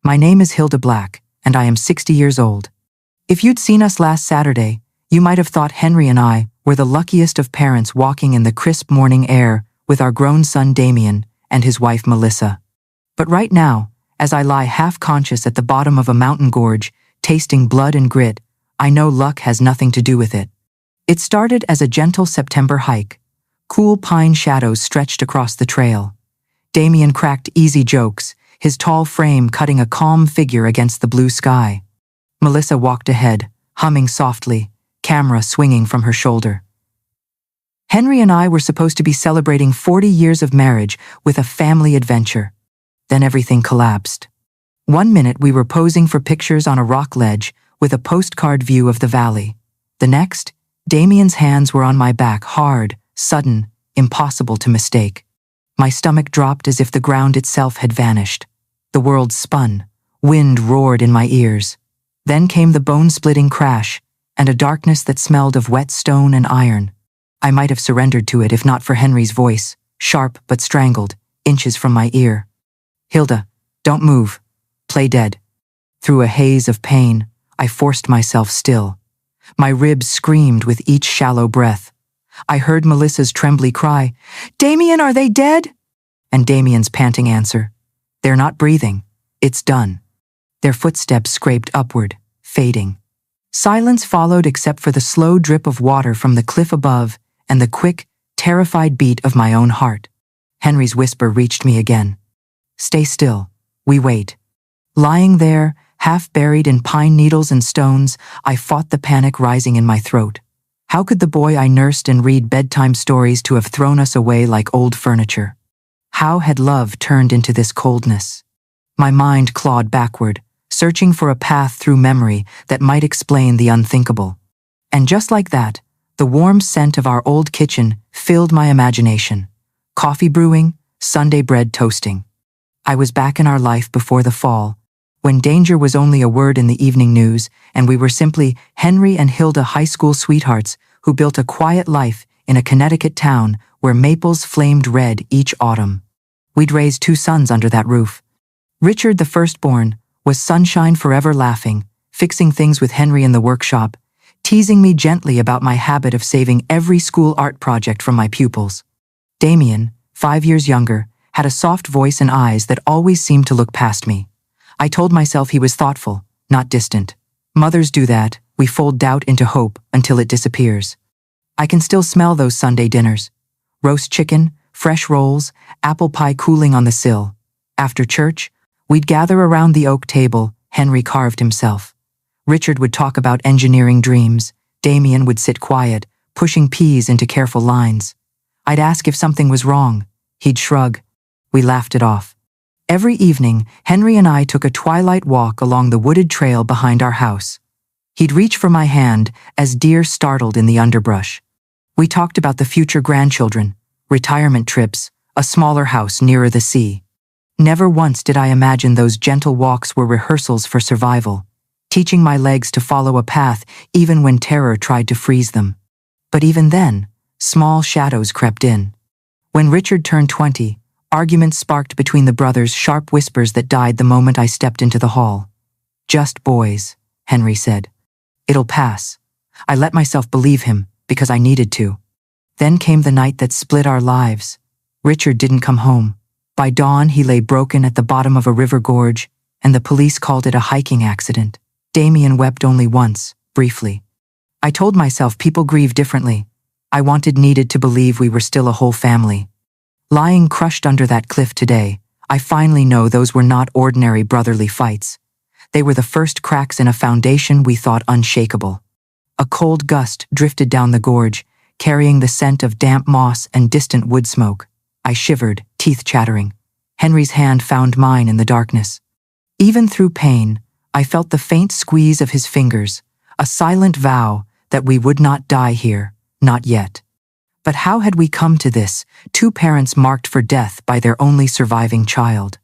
My name is Hilda Black, and I am 60 years old. If you'd seen us last Saturday, you might have thought Henry and I were the luckiest of parents walking in the crisp morning air with our grown son Damien and his wife Melissa. But right now, as I lie half-conscious at the bottom of a mountain gorge, tasting blood and grit, I know luck has nothing to do with it. It started as a gentle September hike. Cool pine shadows stretched across the trail. Damien cracked easy jokes, his tall frame cutting a calm figure against the blue sky. Melissa walked ahead, humming softly, camera swinging from her shoulder. Henry and I were supposed to be celebrating 40 years of marriage with a family adventure. Then everything collapsed. One minute we were posing for pictures on a rock ledge with a postcard view of the valley. The next, Damien's hands were on my back, hard, sudden, impossible to mistake. My stomach dropped as if the ground itself had vanished. The world spun. Wind roared in my ears. Then came the bone-splitting crash, and a darkness that smelled of wet stone and iron. I might have surrendered to it if not for Henry's voice, sharp but strangled, inches from my ear. "Hilda, don't move. Play dead." Through a haze of pain, I forced myself still. My ribs screamed with each shallow breath. I heard Melissa's trembly cry, "Damien, are they dead?" And Damien's panting answer, "They're not breathing. It's done." Their footsteps scraped upward, fading. Silence followed except for the slow drip of water from the cliff above and the quick, terrified beat of my own heart. Henry's whisper reached me again. "Stay still. We wait." Lying there, half buried in pine needles and stones, I fought the panic rising in my throat. How could the boy I nursed and read bedtime stories to have thrown us away like old furniture? How had love turned into this coldness? My mind clawed backward, searching for a path through memory that might explain the unthinkable. And just like that, the warm scent of our old kitchen filled my imagination. Coffee brewing, Sunday bread toasting. I was back in our life before the fall, when danger was only a word in the evening news, and we were simply Henry and Hilda high school sweethearts who built a quiet life in a Connecticut town where maples flamed red each autumn. We'd raised 2 sons under that roof. Richard, the firstborn, was sunshine forever, laughing, fixing things with Henry in the workshop, teasing me gently about my habit of saving every school art project from my pupils. Damien, 5 years younger, had a soft voice and eyes that always seemed to look past me. I told myself he was thoughtful, not distant. Mothers do that, we fold doubt into hope until it disappears. I can still smell those Sunday dinners. Roast chicken, fresh rolls, apple pie cooling on the sill. After church, we'd gather around the oak table Henry carved himself. Richard would talk about engineering dreams. Damien would sit quiet, pushing peas into careful lines. I'd ask if something was wrong. He'd shrug. We laughed it off. Every evening, Henry and I took a twilight walk along the wooded trail behind our house. He'd reach for my hand as deer startled in the underbrush. We talked about the future grandchildren, retirement trips, a smaller house nearer the sea. Never once did I imagine those gentle walks were rehearsals for survival, teaching my legs to follow a path even when terror tried to freeze them. But even then, small shadows crept in. When Richard turned 20, arguments sparked between the brothers, sharp whispers that died the moment I stepped into the hall. "Just boys," Henry said. "It'll pass." I let myself believe him because I needed to. Then came the night that split our lives. Richard didn't come home. By dawn, he lay broken at the bottom of a river gorge, and the police called it a hiking accident. Damien wept only once, briefly. I told myself people grieve differently. I needed to believe we were still a whole family. Lying crushed under that cliff today, I finally know those were not ordinary brotherly fights. They were the first cracks in a foundation we thought unshakable. A cold gust drifted down the gorge, carrying the scent of damp moss and distant wood smoke. I shivered, teeth chattering. Henry's hand found mine in the darkness. Even through pain, I felt the faint squeeze of his fingers, a silent vow that we would not die here, not yet. But how had we come to this, 2 parents marked for death by their only surviving child?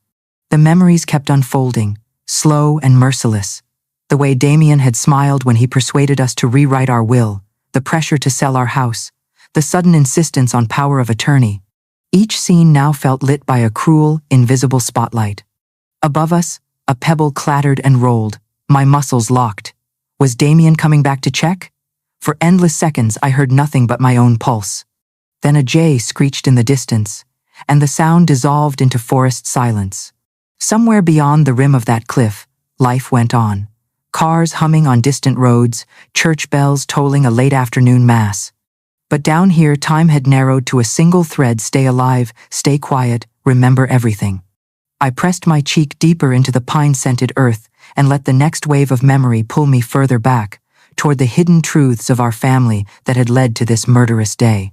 The memories kept unfolding, slow and merciless. The way Damien had smiled when he persuaded us to rewrite our will, the pressure to sell our house, the sudden insistence on power of attorney. Each scene now felt lit by a cruel, invisible spotlight. Above us, A pebble clattered and rolled. My muscles locked. Was Damien coming back to check? For endless seconds I heard nothing but my own pulse. Then a jay screeched in the distance, and the sound dissolved into forest silence. Somewhere beyond the rim of that cliff, life went on. Cars humming on distant roads, church bells tolling a late afternoon mass. But down here time had narrowed to a single thread: stay alive, stay quiet, remember everything. I pressed my cheek deeper into the pine-scented earth and let the next wave of memory pull me further back, toward the hidden truths of our family that had led to this murderous day.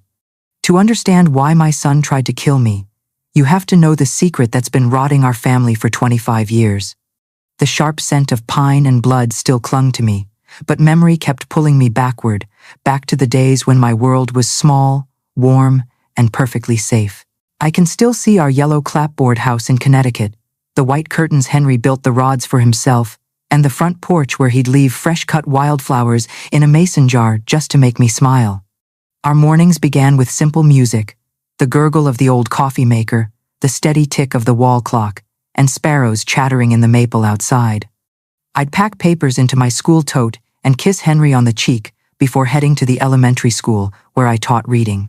To understand why my son tried to kill me, you have to know the secret that's been rotting our family for 25 years. The sharp scent of pine and blood still clung to me, but memory kept pulling me backward, back to the days when my world was small, warm, and perfectly safe. I can still see our yellow clapboard house in Connecticut, the white curtains Henry built the rods for himself, and the front porch where he'd leave fresh-cut wildflowers in a mason jar just to make me smile. Our mornings began with simple music, the gurgle of the old coffee maker, the steady tick of the wall clock, and sparrows chattering in the maple outside. I'd pack papers into my school tote and kiss Henry on the cheek before heading to the elementary school where I taught reading.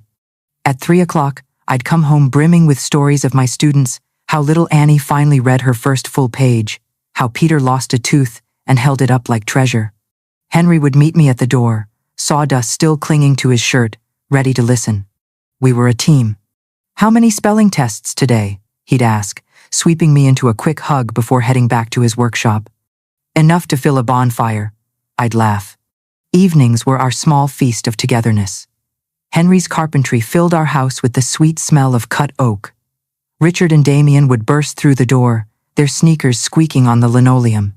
At 3 o'clock, I'd come home brimming with stories of my students, how little Annie finally read her first full page, how Peter lost a tooth and held it up like treasure. Henry would meet me at the door, sawdust still clinging to his shirt, ready to listen. We were a team. "How many spelling tests today?" he'd ask, sweeping me into a quick hug before heading back to his workshop. "Enough to fill a bonfire," I'd laugh. Evenings were our small feast of togetherness. Henry's carpentry filled our house with the sweet smell of cut oak. Richard and Damien would burst through the door, their sneakers squeaking on the linoleum.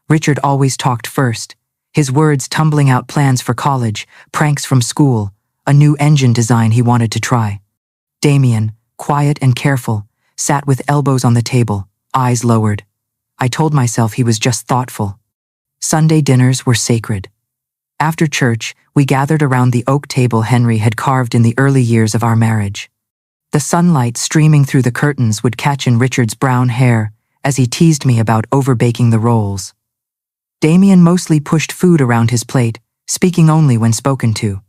Richard always talked first, his words tumbling out plans for college, pranks from school, a new engine design he wanted to try. Damien, quiet and careful, sat with elbows on the table, eyes lowered. I told myself he was just thoughtful. Sunday dinners were sacred. After church, we gathered around the oak table Henry had carved in the early years of our marriage. The sunlight streaming through the curtains would catch in Richard's brown hair as he teased me about overbaking the rolls. Damien mostly pushed food around his plate, speaking only when spoken to.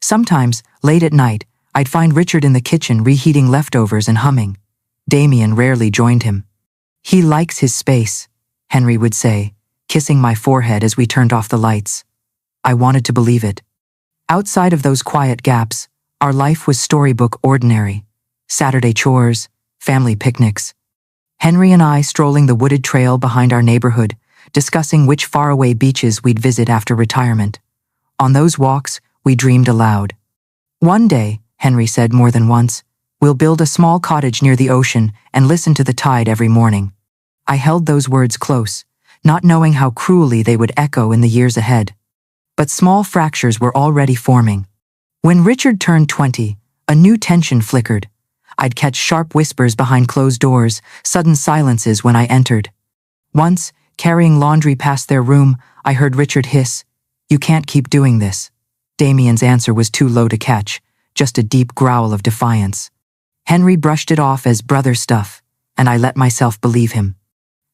Sometimes, late at night, I'd find Richard in the kitchen reheating leftovers and humming. Damien rarely joined him. "He likes his space," Henry would say, kissing my forehead as we turned off the lights. I wanted to believe it. Outside of those quiet gaps, our life was storybook ordinary. Saturday chores, family picnics. Henry and I strolling the wooded trail behind our neighborhood, discussing which faraway beaches we'd visit after retirement. On those walks, we dreamed aloud. "One day," Henry said more than once, "we'll build a small cottage near the ocean and listen to the tide every morning." I held those words close, not knowing how cruelly they would echo in the years ahead. But small fractures were already forming. When Richard turned 20, a new tension flickered. I'd catch sharp whispers behind closed doors, sudden silences when I entered. Once, carrying laundry past their room, I heard Richard hiss, "You can't keep doing this." Damien's answer was too low to catch, just a deep growl of defiance. Henry brushed it off as brother stuff, and I let myself believe him.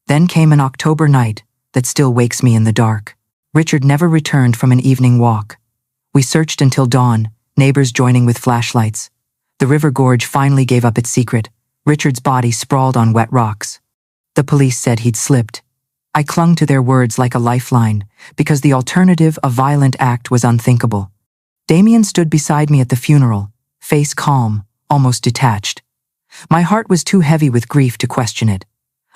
Then came an October night that still wakes me in the dark. Richard never returned from an evening walk. We searched until dawn, neighbors joining with flashlights. The river gorge finally gave up its secret. Richard's body sprawled on wet rocks. The police said he'd slipped. I clung to their words like a lifeline, because the alternative, a violent act, was unthinkable. Damien stood beside me at the funeral, face calm, almost detached. My heart was too heavy with grief to question it.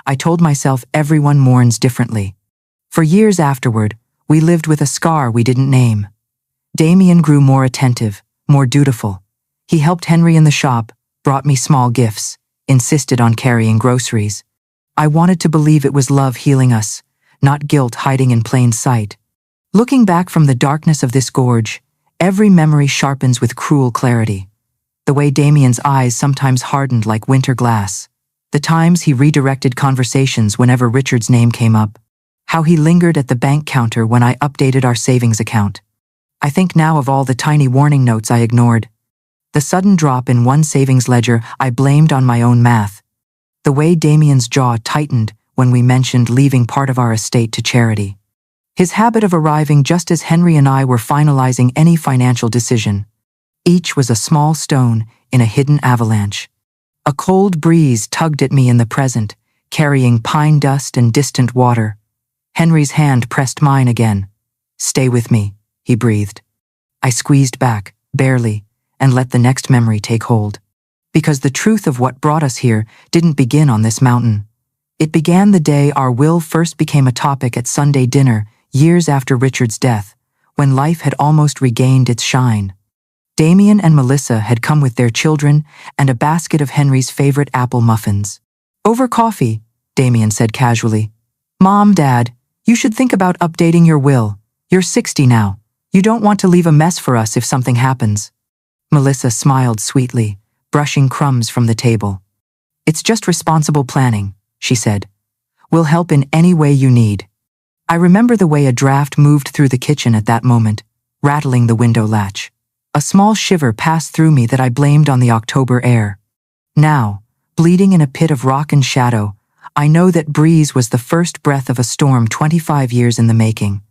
I told myself everyone mourns differently. For years afterward, we lived with a scar we didn't name. Damien grew more attentive, more dutiful. He helped Henry in the shop, brought me small gifts, insisted on carrying groceries. I wanted to believe it was love healing us, not guilt hiding in plain sight. Looking back from the darkness of this gorge, every memory sharpens with cruel clarity. The way Damien's eyes sometimes hardened like winter glass. The times he redirected conversations whenever Richard's name came up. How he lingered at the bank counter when I updated our savings account. I think now of all the tiny warning notes I ignored. The sudden drop in one savings ledger I blamed on my own math. The way Damien's jaw tightened when we mentioned leaving part of our estate to charity. His habit of arriving just as Henry and I were finalizing any financial decision. Each was a small stone in a hidden avalanche. A cold breeze tugged at me in the present, carrying pine dust and distant water. Henry's hand pressed mine again. "Stay with me," he breathed. I squeezed back, barely, and let the next memory take hold. Because the truth of what brought us here didn't begin on this mountain. It began the day our will first became a topic at Sunday dinner, years after Richard's death, when life had almost regained its shine. Damien and Melissa had come with their children and a basket of Henry's favorite apple muffins. "Over coffee," Damien said casually. "Mom, Dad, you should think about updating your will. You're 60 now. You don't want to leave a mess for us if something happens." Melissa smiled sweetly, brushing crumbs from the table. "It's just responsible planning," she said. "We'll help in any way you need." I remember the way a draft moved through the kitchen at that moment, rattling the window latch. A small shiver passed through me that I blamed on the October air. Now, bleeding in a pit of rock and shadow, I know that breeze was the first breath of a storm 25 years in the making.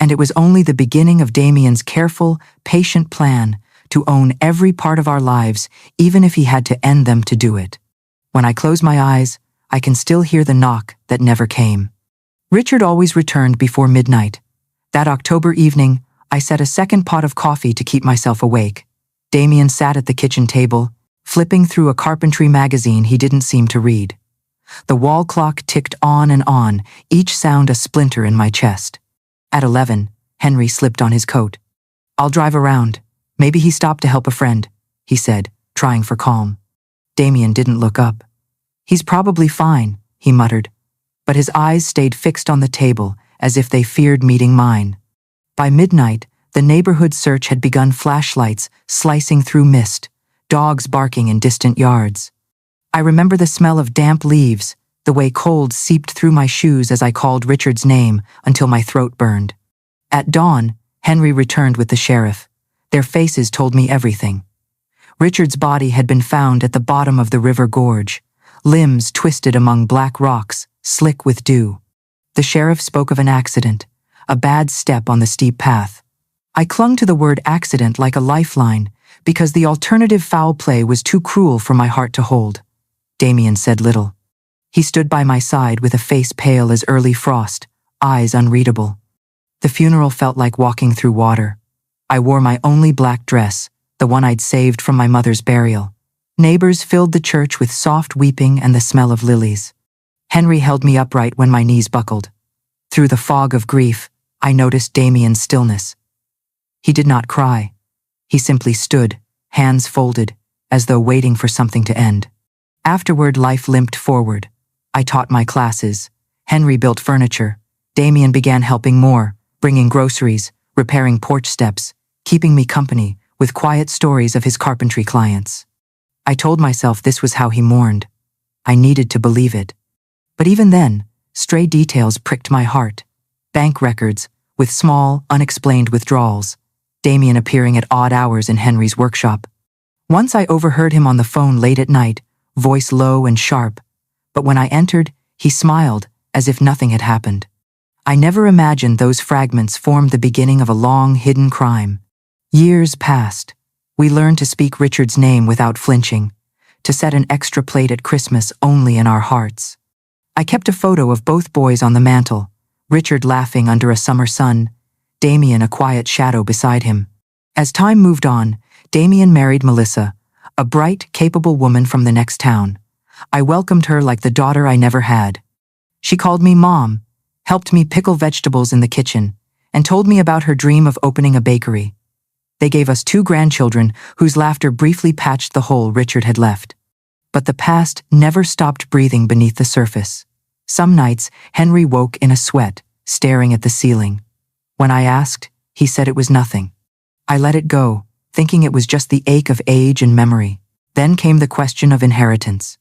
And it was only the beginning of Damien's careful, patient plan to own every part of our lives, even if he had to end them to do it. When I close my eyes, I can still hear the knock that never came. Richard always returned before midnight. That October evening, I set a second pot of coffee to keep myself awake. Damien sat at the kitchen table, flipping through a carpentry magazine he didn't seem to read. The wall clock ticked on and on, each sound a splinter in my chest. At 11, Henry slipped on his coat. "I'll drive around. Maybe he stopped to help a friend," he said, trying for calm. Damien didn't look up. "He's probably fine," he muttered, but his eyes stayed fixed on the table as if they feared meeting mine. By midnight, the neighborhood search had begun, flashlights slicing through mist, dogs barking in distant yards. I remember the smell of damp leaves, the way cold seeped through my shoes as I called Richard's name until my throat burned. At dawn, Henry returned with the sheriff. Their faces told me everything. Richard's body had been found at the bottom of the river gorge, limbs twisted among black rocks, slick with dew. The sheriff spoke of an accident, a bad step on the steep path. I clung to the word accident like a lifeline, because the alternative foul play was too cruel for my heart to hold. Damien said little. He stood by my side with a face pale as early frost, eyes unreadable. The funeral felt like walking through water. I wore my only black dress, the one I'd saved from my mother's burial. Neighbors filled the church with soft weeping and the smell of lilies. Henry held me upright when my knees buckled. Through the fog of grief, I noticed Damien's stillness. He did not cry. He simply stood, hands folded, as though waiting for something to end. Afterward, life limped forward. I taught my classes. Henry built furniture. Damien began helping more, bringing groceries, repairing porch steps, keeping me company with quiet stories of his carpentry clients. I told myself this was how he mourned. I needed to believe it. But even then, stray details pricked my heart. Bank records, with small, unexplained withdrawals. Damien appearing at odd hours in Henry's workshop. Once I overheard him on the phone late at night, voice low and sharp. But when I entered, he smiled, as if nothing had happened. I never imagined those fragments formed the beginning of a long, hidden crime. Years passed. We learned to speak Richard's name without flinching, to set an extra plate at Christmas only in our hearts. I kept a photo of both boys on the mantel, Richard laughing under a summer sun, Damien a quiet shadow beside him. As time moved on, Damien married Melissa, a bright, capable woman from the next town. I welcomed her like the daughter I never had. She called me Mom, helped me pickle vegetables in the kitchen, and told me about her dream of opening a bakery. They gave us 2 grandchildren whose laughter briefly patched the hole Richard had left. But the past never stopped breathing beneath the surface. Some nights, Henry woke in a sweat, staring at the ceiling. When I asked, he said it was nothing. I let it go, thinking it was just the ache of age and memory. Then came the question of inheritance.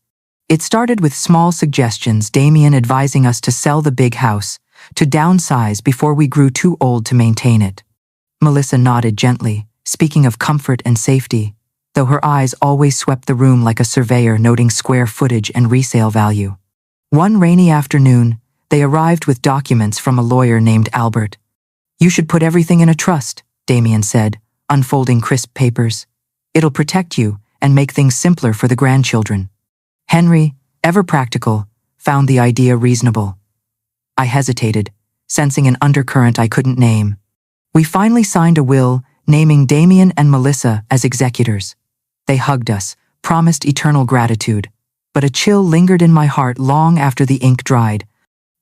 It started with small suggestions, Damien advising us to sell the big house, to downsize before we grew too old to maintain it. Melissa nodded gently, speaking of comfort and safety, though her eyes always swept the room like a surveyor noting square footage and resale value. One rainy afternoon, they arrived with documents from a lawyer named Albert. "You should put everything in a trust," Damien said, unfolding crisp papers. "It'll protect you and make things simpler for the grandchildren." Henry, ever practical, found the idea reasonable. I hesitated, sensing an undercurrent I couldn't name. We finally signed a will, naming Damien and Melissa as executors. They hugged us, promised eternal gratitude, but a chill lingered in my heart long after the ink dried.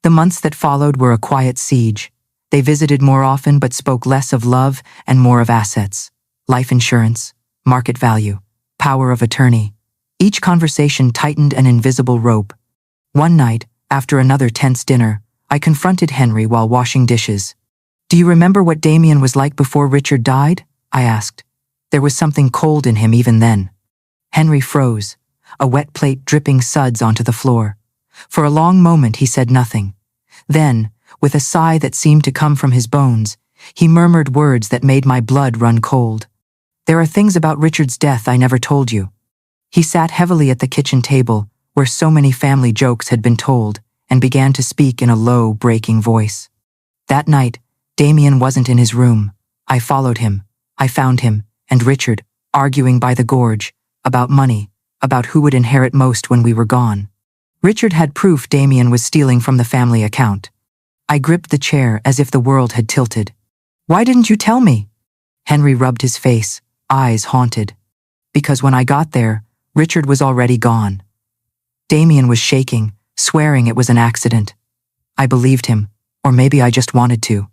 The months that followed were a quiet siege. They visited more often but spoke less of love and more of assets. Life insurance, market value, power of attorney. Each conversation tightened an invisible rope. One night, after another tense dinner, I confronted Henry while washing dishes. "Do you remember what Damien was like before Richard died?" I asked. There was something cold in him even then. Henry froze, a wet plate dripping suds onto the floor. For a long moment he said nothing. Then, with a sigh that seemed to come from his bones, he murmured words that made my blood run cold. "There are things about Richard's death I never told you." He sat heavily at the kitchen table, where so many family jokes had been told, and began to speak in a low, breaking voice. That night, Damien wasn't in his room. I followed him. I found him, and Richard, arguing by the gorge, about money, about who would inherit most when we were gone. Richard had proof Damien was stealing from the family account. I gripped the chair as if the world had tilted. "Why didn't you tell me?" Henry rubbed his face, eyes haunted. "Because when I got there, Richard was already gone." Damien was shaking, swearing it was an accident. I believed him, or maybe I just wanted to.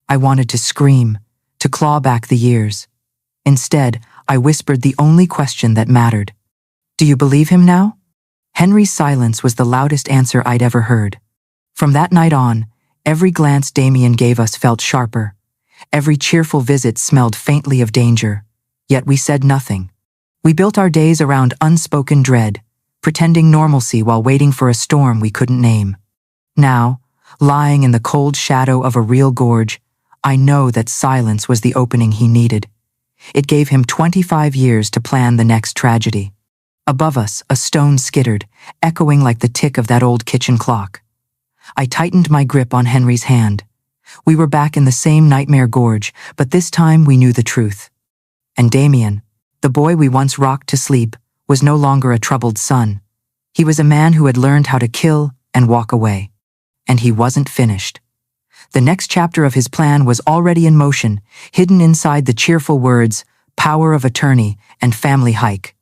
I wanted to scream, to claw back the years. Instead, I whispered the only question that mattered. "Do you believe him now?" Henry's silence was the loudest answer I'd ever heard. From that night on, every glance Damien gave us felt sharper. Every cheerful visit smelled faintly of danger. Yet we said nothing. We built our days around unspoken dread, pretending normalcy while waiting for a storm we couldn't name. Now, lying in the cold shadow of a real gorge, I know that silence was the opening he needed. It gave him 25 years to plan the next tragedy. Above us, a stone skittered, echoing like the tick of that old kitchen clock. I tightened my grip on Henry's hand. We were back in the same nightmare gorge, but this time we knew the truth. And Damien, the boy we once rocked to sleep, was no longer a troubled son. He was a man who had learned how to kill and walk away. And he wasn't finished. The next chapter of his plan was already in motion, hidden inside the cheerful words, power of attorney and family hike.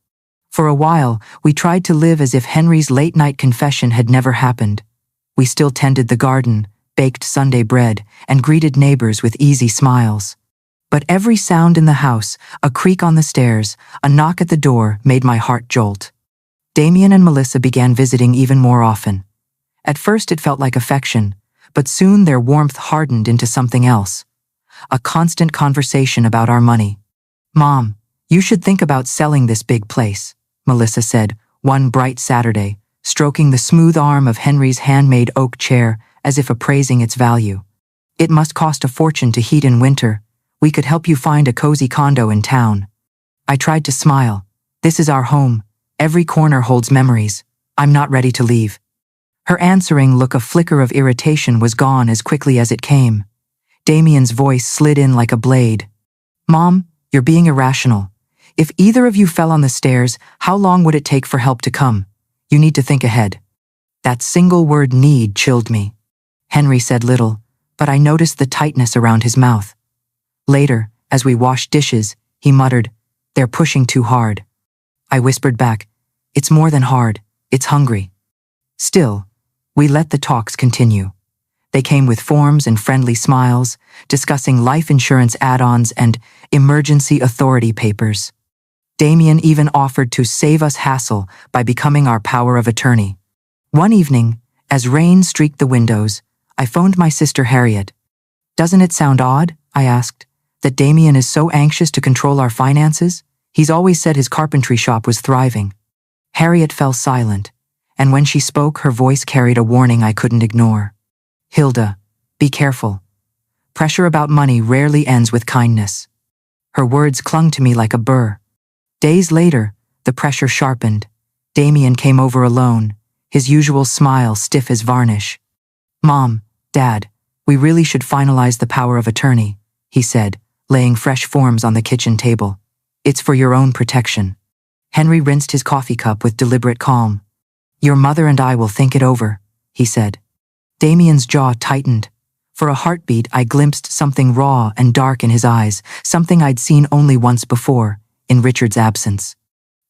For a while, we tried to live as if Henry's late-night confession had never happened. We still tended the garden, baked Sunday bread, and greeted neighbors with easy smiles. But every sound in the house, a creak on the stairs, a knock at the door, made my heart jolt. Damien and Melissa began visiting even more often. At first it felt like affection, but soon their warmth hardened into something else. A constant conversation about our money. "Mom, you should think about selling this big place," Melissa said, one bright Saturday, stroking the smooth arm of Henry's handmade oak chair as if appraising its value. "It must cost a fortune to heat in winter. We could help you find a cozy condo in town." I tried to smile. "This is our home. Every corner holds memories. I'm not ready to leave." Her answering look, a flicker of irritation, was gone as quickly as it came. Damien's voice slid in like a blade. "Mom, you're being irrational. If either of you fell on the stairs, how long would it take for help to come? You need to think ahead." That single word "need" chilled me. Henry said little, but I noticed the tightness around his mouth. Later, as we washed dishes, he muttered, "They're pushing too hard." I whispered back, "It's more than hard, it's hungry." Still, we let the talks continue. They came with forms and friendly smiles, discussing life insurance add-ons and emergency authority papers. Damien even offered to save us hassle by becoming our power of attorney. One evening, as rain streaked the windows, I phoned my sister Harriet. "Doesn't it sound odd," I asked, "that Damien is so anxious to control our finances? He's always said his carpentry shop was thriving." Harriet fell silent, and when she spoke, her voice carried a warning I couldn't ignore. "Hilda, be careful. Pressure about money rarely ends with kindness." Her words clung to me like a burr. Days later, the pressure sharpened. Damien came over alone, his usual smile stiff as varnish. "Mom, Dad, we really should finalize the power of attorney," he said, laying fresh forms on the kitchen table. "It's for your own protection." Henry rinsed his coffee cup with deliberate calm. "Your mother and I will think it over," he said. Damien's jaw tightened. For a heartbeat, I glimpsed something raw and dark in his eyes, something I'd seen only once before, in Richard's absence.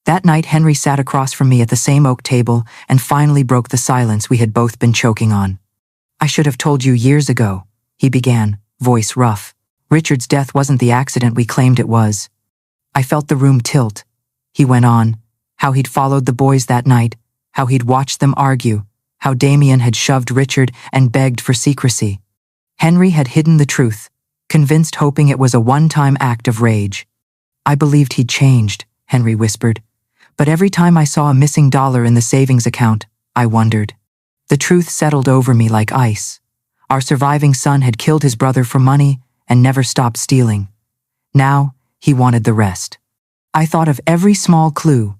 That night, Henry sat across from me at the same oak table and finally broke the silence we had both been choking on. "I should have told you years ago," he began, voice rough. "Richard's death wasn't the accident we claimed it was." I felt the room tilt. He went on, how he'd followed the boys that night, how he'd watched them argue, how Damien had shoved Richard and begged for secrecy. Henry had hidden the truth, convinced, hoping it was a one-time act of rage. "I believed he'd changed," Henry whispered. "But every time I saw a missing dollar in the savings account, I wondered." The truth settled over me like ice. Our surviving son had killed his brother for money and never stopped stealing. Now, he wanted the rest. I thought of every small clue.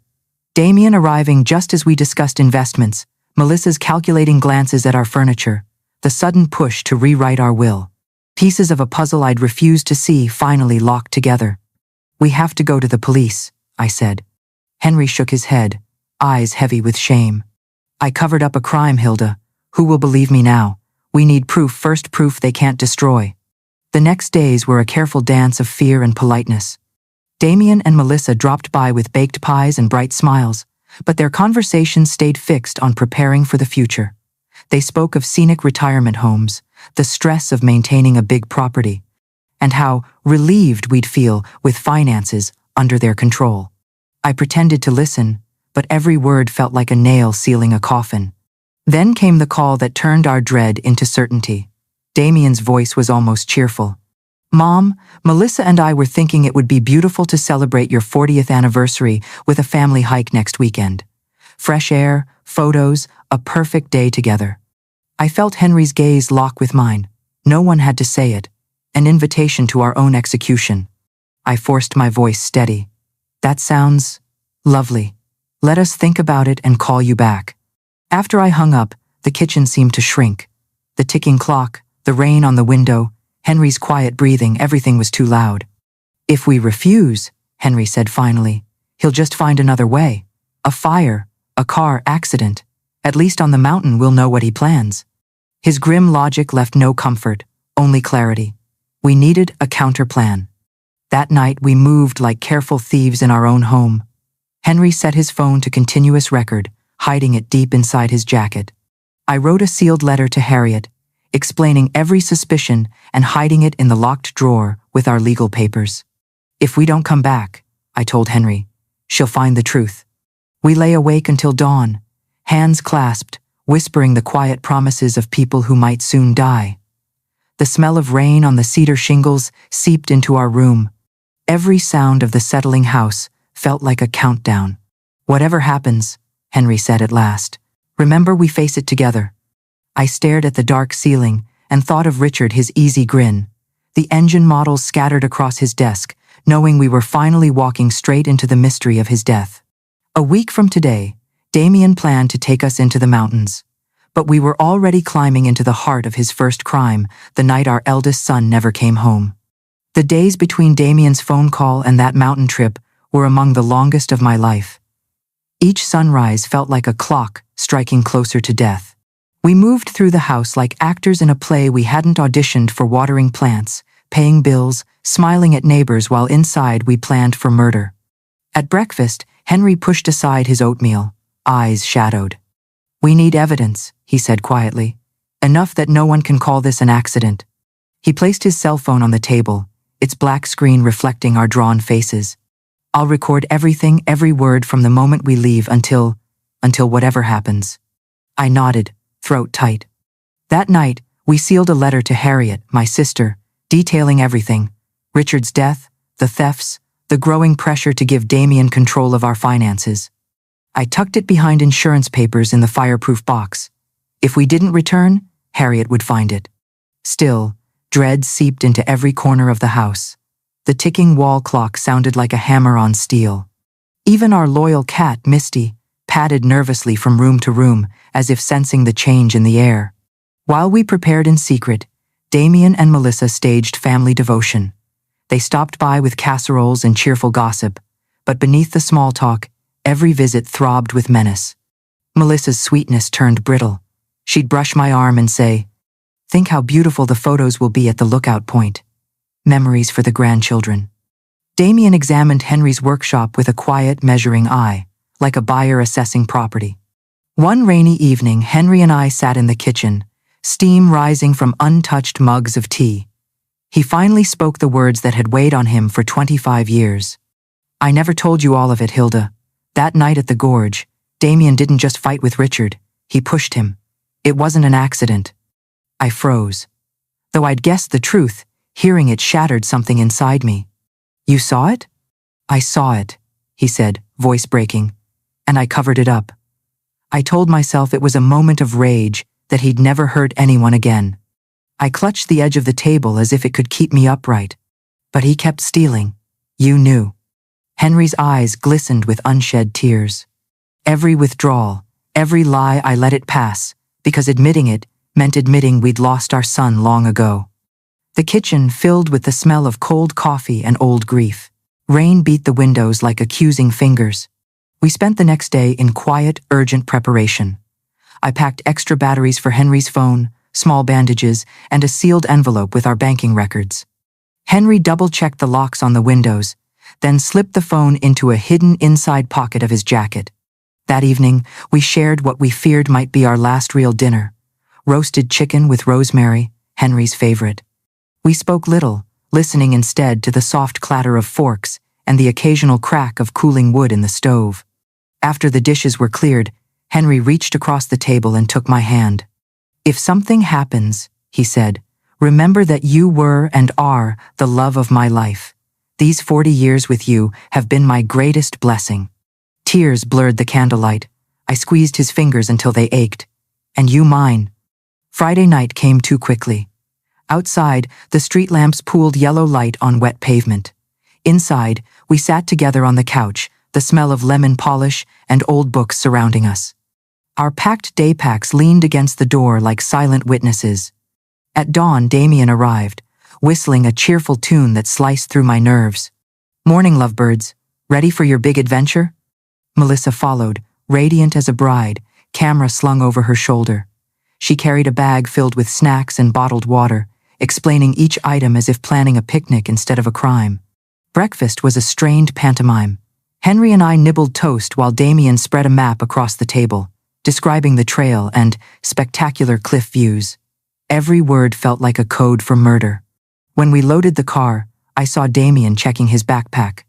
Damien arriving just as we discussed investments, Melissa's calculating glances at our furniture, the sudden push to rewrite our will. Pieces of a puzzle I'd refused to see finally locked together. "We have to go to the police," I said. Henry shook his head, eyes heavy with shame. "I covered up a crime, Hilda. Who will believe me now? We need proof first, proof they can't destroy." The next days were a careful dance of fear and politeness. Damien and Melissa dropped by with baked pies and bright smiles, but their conversations stayed fixed on preparing for the future. They spoke of scenic retirement homes, the stress of maintaining a big property, and how relieved we'd feel with finances under their control. I pretended to listen, but every word felt like a nail sealing a coffin. Then came the call that turned our dread into certainty. Damien's voice was almost cheerful. "Mom, Melissa and I were thinking it would be beautiful to celebrate your 40th anniversary with a family hike next weekend. Fresh air, photos, a perfect day together." I felt Henry's gaze lock with mine. No one had to say it. An invitation to our own execution. I forced my voice steady. "That sounds lovely. Let us think about it and call you back." After I hung up, the kitchen seemed to shrink. The ticking clock, the rain on the window, Henry's quiet breathing, everything was too loud. "If we refuse," Henry said finally, "he'll just find another way. A fire, a car accident. At least on the mountain we'll know what he plans." His grim logic left no comfort, only clarity. We needed a counterplan. That night we moved like careful thieves in our own home. Henry set his phone to continuous record, hiding it deep inside his jacket. I wrote a sealed letter to Harriet, explaining every suspicion and hiding it in the locked drawer with our legal papers. "If we don't come back," I told Henry, "she'll find the truth." We lay awake until dawn, hands clasped, whispering the quiet promises of people who might soon die. The smell of rain on the cedar shingles seeped into our room. Every sound of the settling house felt like a countdown. "Whatever happens," Henry said at last, "remember we face it together." I stared at the dark ceiling and thought of Richard, his easy grin, the engine models scattered across his desk, knowing we were finally walking straight into the mystery of his death. A week from today, Damien planned to take us into the mountains, but we were already climbing into the heart of his first crime, the night our eldest son never came home. The days between Damien's phone call and that mountain trip were among the longest of my life. Each sunrise felt like a clock striking closer to death. We moved through the house like actors in a play we hadn't auditioned for, watering plants, paying bills, smiling at neighbors while inside we planned for murder. At breakfast, Henry pushed aside his oatmeal, eyes shadowed. "We need evidence," he said quietly. "Enough that no one can call this an accident." He placed his cell phone on the table, its black screen reflecting our drawn faces. "I'll record everything, every word from the moment we leave until whatever happens." I nodded, throat tight. That night, we sealed a letter to Harriet, my sister, detailing everything: Richard's death, the thefts, the growing pressure to give Damien control of our finances. I tucked it behind insurance papers in the fireproof box. If we didn't return, Harriet would find it. Still, dread seeped into every corner of the house. The ticking wall clock sounded like a hammer on steel. Even our loyal cat, Misty, padded nervously from room to room, as if sensing the change in the air. While we prepared in secret, Damien and Melissa staged family devotion. They stopped by with casseroles and cheerful gossip, but beneath the small talk, every visit throbbed with menace. Melissa's sweetness turned brittle. She'd brush my arm and say, "Think how beautiful the photos will be at the lookout point. Memories for the grandchildren." Damien examined Henry's workshop with a quiet, measuring eye, like a buyer assessing property. One rainy evening, Henry and I sat in the kitchen, steam rising from untouched mugs of tea. He finally spoke the words that had weighed on him for 25 years. "I never told you all of it, Hilda. That night at the gorge, Damien didn't just fight with Richard, he pushed him. It wasn't an accident." I froze. Though I'd guessed the truth, hearing it shattered something inside me. "You saw it?" "I saw it," he said, voice breaking, "and I covered it up. I told myself it was a moment of rage, that he'd never hurt anyone again. I clutched the edge of the table as if it could keep me upright. But he kept stealing. You knew." Henry's eyes glistened with unshed tears. Every withdrawal, every lie, I let it pass, because admitting it meant admitting we'd lost our son long ago. The kitchen filled with the smell of cold coffee and old grief. Rain beat the windows like accusing fingers. We spent the next day in quiet, urgent preparation. I packed extra batteries for Henry's phone, small bandages, and a sealed envelope with our banking records. Henry double-checked the locks on the windows, then slipped the phone into a hidden inside pocket of his jacket. That evening, we shared what we feared might be our last real dinner: roasted chicken with rosemary, Henry's favorite. We spoke little, listening instead to the soft clatter of forks and the occasional crack of cooling wood in the stove. After the dishes were cleared, Henry reached across the table and took my hand. "If something happens," he said, "remember that you were and are the love of my life. These 40 years with you have been my greatest blessing." Tears blurred the candlelight. I squeezed his fingers until they ached. "And you mine." Friday night came too quickly. Outside, the street lamps pooled yellow light on wet pavement. Inside, we sat together on the couch, the smell of lemon polish and old books surrounding us. Our packed day packs leaned against the door like silent witnesses. At dawn, Damien arrived, whistling a cheerful tune that sliced through my nerves. "Morning, lovebirds. Ready for your big adventure?" Melissa followed, radiant as a bride, camera slung over her shoulder. She carried a bag filled with snacks and bottled water, explaining each item as if planning a picnic instead of a crime. Breakfast was a strained pantomime. Henry and I nibbled toast while Damien spread a map across the table, describing the trail and spectacular cliff views. Every word felt like a code for murder. When we loaded the car, I saw Damien checking his backpack.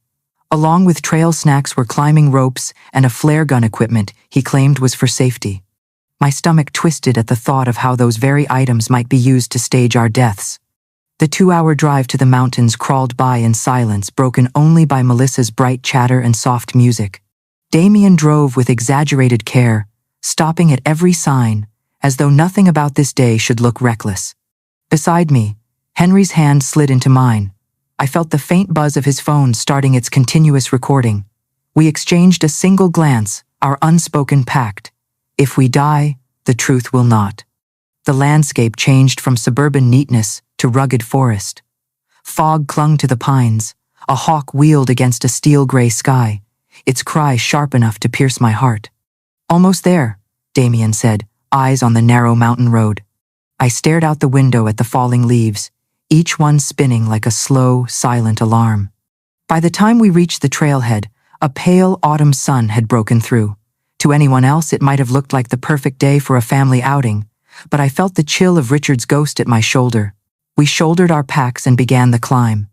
Along with trail snacks were climbing ropes and a flare gun equipment he claimed was for safety. My stomach twisted at the thought of how those very items might be used to stage our deaths. The 2-hour drive to the mountains crawled by in silence, broken only by Melissa's bright chatter and soft music. Damien drove with exaggerated care, stopping at every sign, as though nothing about this day should look reckless. Beside me, Henry's hand slid into mine. I felt the faint buzz of his phone starting its continuous recording. We exchanged a single glance, our unspoken pact. If we die, the truth will not. The landscape changed from suburban neatness to rugged forest. Fog clung to the pines. A hawk wheeled against a steel-gray sky, its cry sharp enough to pierce my heart. "Almost there," Damien said, eyes on the narrow mountain road. I stared out the window at the falling leaves, each one spinning like a slow, silent alarm. By the time we reached the trailhead, a pale autumn sun had broken through. To anyone else, it might have looked like the perfect day for a family outing, but I felt the chill of Richard's ghost at my shoulder. We shouldered our packs and began the climb.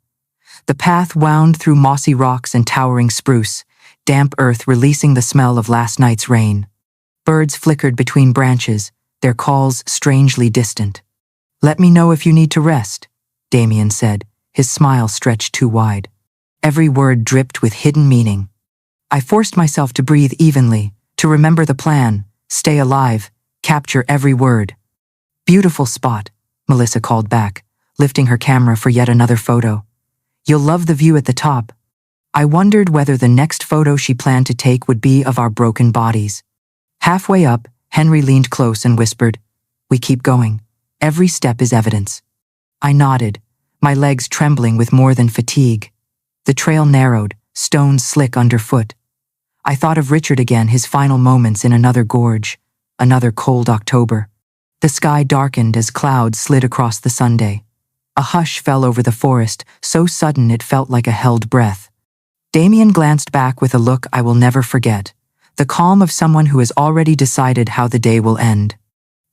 The path wound through mossy rocks and towering spruce, damp earth releasing the smell of last night's rain. Birds flickered between branches, their calls strangely distant. "Let me know if you need to rest," Damien said, his smile stretched too wide. Every word dripped with hidden meaning. I forced myself to breathe evenly, to remember the plan, stay alive, capture every word. "Beautiful spot," Melissa called back, lifting her camera for yet another photo. "You'll love the view at the top." I wondered whether the next photo she planned to take would be of our broken bodies. Halfway up, Henry leaned close and whispered, "We keep going. Every step is evidence." I nodded, my legs trembling with more than fatigue. The trail narrowed, stones slick underfoot. I thought of Richard again, his final moments in another gorge, another cold October. The sky darkened as clouds slid across the Sunday. A hush fell over the forest, so sudden it felt like a held breath. Damien glanced back with a look I will never forget, the calm of someone who has already decided how the day will end.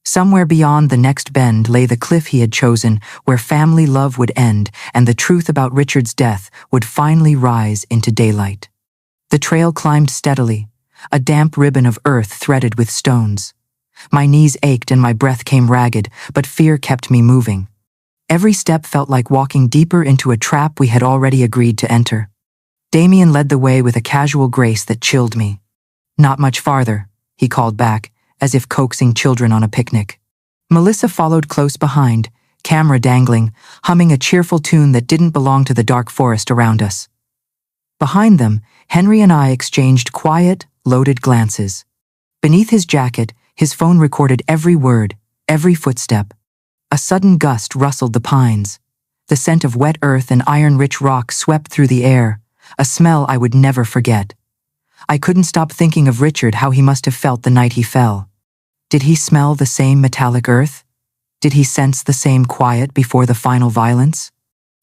Somewhere beyond the next bend lay the cliff he had chosen, where family love would end and the truth about Richard's death would finally rise into daylight. The trail climbed steadily, a damp ribbon of earth threaded with stones. My knees ached and my breath came ragged, but fear kept me moving. Every step felt like walking deeper into a trap we had already agreed to enter. Damien led the way with a casual grace that chilled me. "Not much farther," he called back, as if coaxing children on a picnic. Melissa followed close behind, camera dangling, humming a cheerful tune that didn't belong to the dark forest around us. Behind them, Henry and I exchanged quiet, loaded glances. Beneath his jacket, his phone recorded every word, every footstep. A sudden gust rustled the pines. The scent of wet earth and iron-rich rock swept through the air, a smell I would never forget. I couldn't stop thinking of Richard, how he must have felt the night he fell. Did he smell the same metallic earth? Did he sense the same quiet before the final violence?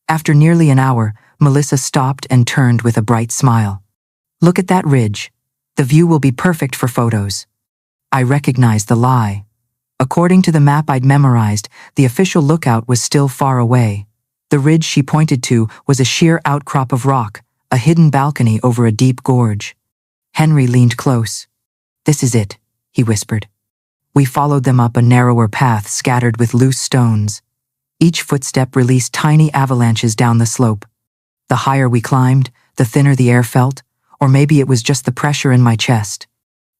After nearly an hour, Melissa stopped and turned with a bright smile. "Look at that ridge. The view will be perfect for photos." I recognized the lie. According to the map I'd memorized, the official lookout was still far away. The ridge she pointed to was a sheer outcrop of rock, a hidden balcony over a deep gorge. Henry leaned close. "This is it," he whispered. We followed them up a narrower path scattered with loose stones. Each footstep released tiny avalanches down the slope. The higher we climbed, the thinner the air felt, or maybe it was just the pressure in my chest.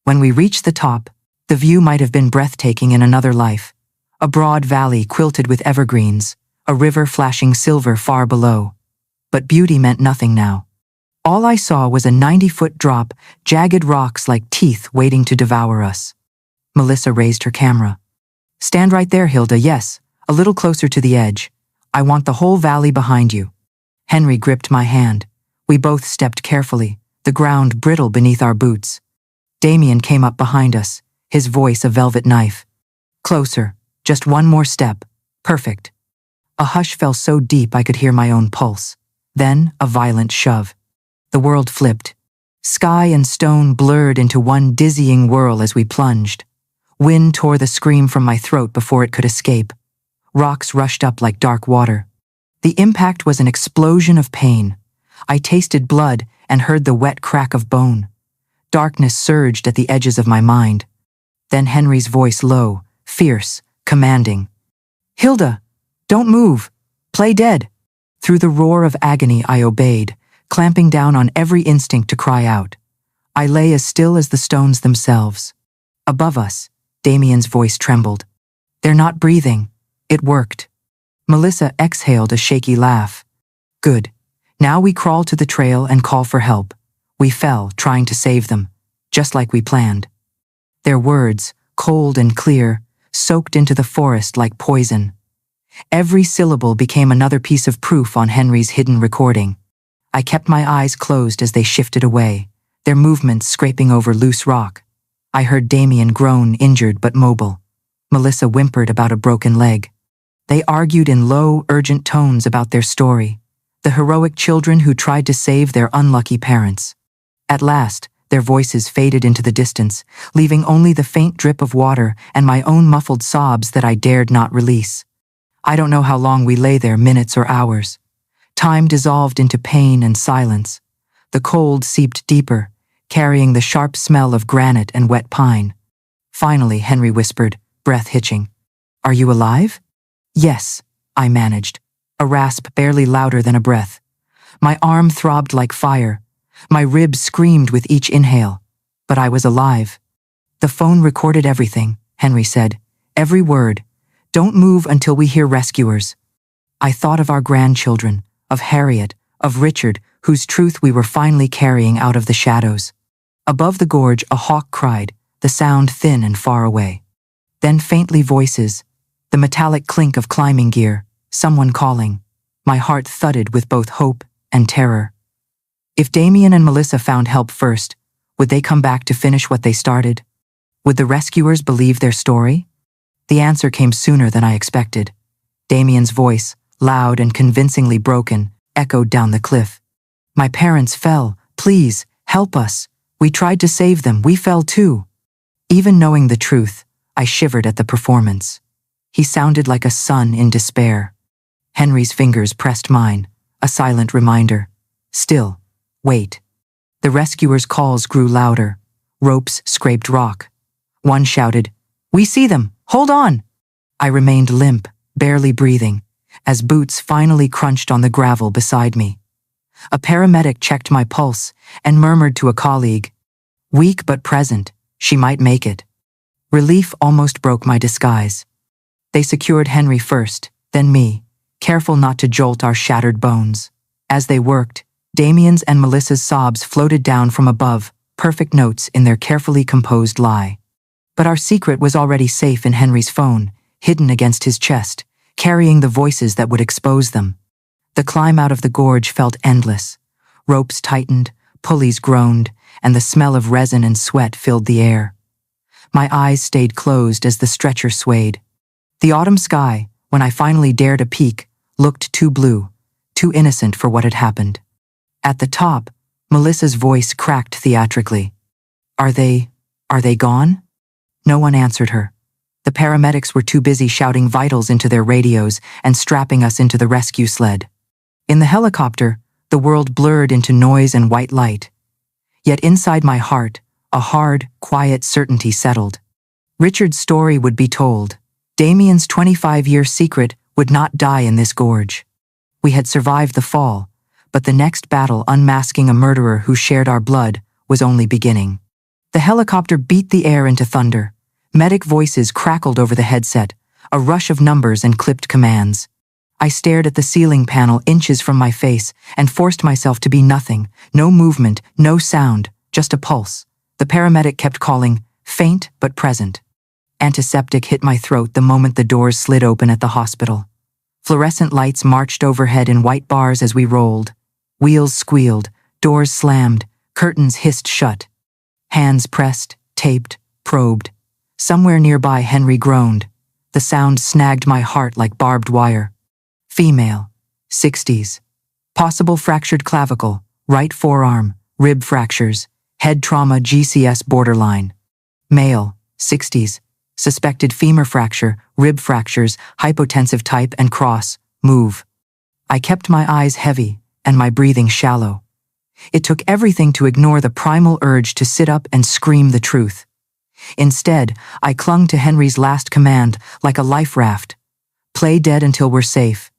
When we reached the top, the view might have been breathtaking in another life. A broad valley quilted with evergreens, a river flashing silver far below. But beauty meant nothing now. All I saw was a 90-foot drop, jagged rocks like teeth waiting to devour us. Melissa raised her camera. "Stand right there, Hilda, yes, a little closer to the edge. I want the whole valley behind you." Henry gripped my hand. We both stepped carefully, the ground brittle beneath our boots. Damien came up behind us, his voice a velvet knife. "Closer, just one more step. Perfect." A hush fell so deep I could hear my own pulse. Then a violent shove. The world flipped. Sky and stone blurred into one dizzying whirl as we plunged. Wind tore the scream from my throat before it could escape. Rocks rushed up like dark water. The impact was an explosion of pain. I tasted blood and heard the wet crack of bone. Darkness surged at the edges of my mind. Then Henry's voice, low, fierce, commanding. "Hilda, don't move. Play dead." Through the roar of agony I obeyed, clamping down on every instinct to cry out. I lay as still as the stones themselves. Above us, Damien's voice trembled. "They're not breathing." It worked. Melissa exhaled a shaky laugh. "Good. Now we crawl to the trail and call for help." We fell, trying to save them, just like we planned. Their words, cold and clear, soaked into the forest like poison. Every syllable became another piece of proof on Henry's hidden recording. I kept my eyes closed as they shifted away, their movements scraping over loose rock. I heard Damien groan, injured but mobile. Melissa whimpered about a broken leg. They argued in low, urgent tones about their story, the heroic children who tried to save their unlucky parents. At last, their voices faded into the distance, leaving only the faint drip of water and my own muffled sobs that I dared not release. I don't know how long we lay there, minutes or hours. Time dissolved into pain and silence. The cold seeped deeper, carrying the sharp smell of granite and wet pine. Finally, Henry whispered, breath hitching. "Are you alive?" "Yes," I managed, a rasp barely louder than a breath. My arm throbbed like fire. My ribs screamed with each inhale. But I was alive. "The phone recorded everything," Henry said. "Every word. Don't move until we hear rescuers." I thought of our grandchildren, of Harriet, of Richard, whose truth we were finally carrying out of the shadows. Above the gorge, a hawk cried, the sound thin and far away. Then faintly voices, the metallic clink of climbing gear, someone calling. My heart thudded with both hope and terror. If Damien and Melissa found help first, would they come back to finish what they started? Would the rescuers believe their story? The answer came sooner than I expected. Damien's voice, loud and convincingly broken, echoed down the cliff. My parents fell. Please, help us. We tried to save them. We fell too. Even knowing the truth, I shivered at the performance. He sounded like a son in despair. Henry's fingers pressed mine, a silent reminder. Still, wait. The rescuers' calls grew louder. Ropes scraped rock. One shouted, "We see them! Hold on!" I remained limp, barely breathing, as boots finally crunched on the gravel beside me. A paramedic checked my pulse and murmured to a colleague, "Weak but present, she might make it." Relief almost broke my disguise. They secured Henry first, then me, careful not to jolt our shattered bones. As they worked, Damien's and Melissa's sobs floated down from above, perfect notes in their carefully composed lie. But our secret was already safe in Henry's phone, hidden against his chest, carrying the voices that would expose them. The climb out of the gorge felt endless. Ropes tightened, pulleys groaned, and the smell of resin and sweat filled the air. My eyes stayed closed as the stretcher swayed. The autumn sky, when I finally dared a peek, looked too blue, too innocent for what had happened. At the top, Melissa's voice cracked theatrically. Are they gone?" No one answered her. The paramedics were too busy shouting vitals into their radios and strapping us into the rescue sled. In the helicopter, the world blurred into noise and white light. Yet inside my heart, a hard, quiet certainty settled. Richard's story would be told. Damien's 25-year secret would not die in this gorge. We had survived the fall, but the next battle unmasking a murderer who shared our blood was only beginning. The helicopter beat the air into thunder. Medic voices crackled over the headset, a rush of numbers and clipped commands. I stared at the ceiling panel inches from my face and forced myself to be nothing, no movement, no sound, just a pulse. The paramedic kept calling, faint but present. Antiseptic hit my throat the moment the doors slid open at the hospital. Fluorescent lights marched overhead in white bars as we rolled. Wheels squealed, doors slammed, curtains hissed shut. Hands pressed, taped, probed. Somewhere nearby, Henry groaned. The sound snagged my heart like barbed wire. Female, 60s. Possible fractured clavicle, right forearm, rib fractures, head trauma GCS borderline. Male, 60s. Suspected femur fracture, rib fractures, hypotensive type and cross, move. I kept my eyes heavy and my breathing shallow. It took everything to ignore the primal urge to sit up and scream the truth. Instead, I clung to Henry's last command like a life raft. Play dead until we're safe.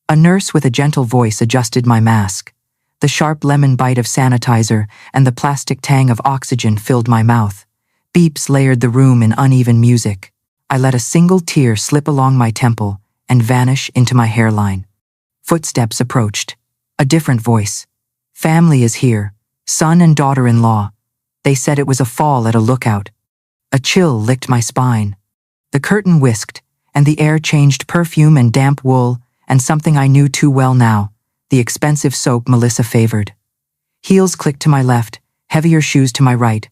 A nurse with a gentle voice adjusted my mask. The sharp lemon bite of sanitizer and the plastic tang of oxygen filled my mouth. Beeps layered the room in uneven music. I let a single tear slip along my temple and vanish into my hairline. Footsteps approached. A different voice. Family is here. Son and daughter-in-law. They said it was a fall at a lookout. A chill licked my spine. The curtain whisked, and the air changed perfume and damp wool and something I knew too well now, the expensive soap Melissa favored. Heels clicked to my left, heavier shoes to my right.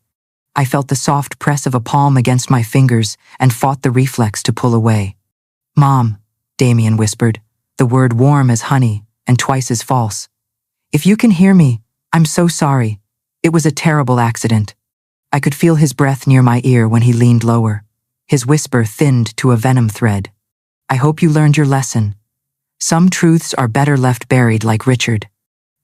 I felt the soft press of a palm against my fingers and fought the reflex to pull away. "Mom," Damien whispered, the word warm as honey and twice as false. "If you can hear me, I'm so sorry. It was a terrible accident." I could feel his breath near my ear when he leaned lower. His whisper thinned to a venom thread. "I hope you learned your lesson. Some truths are better left buried like Richard."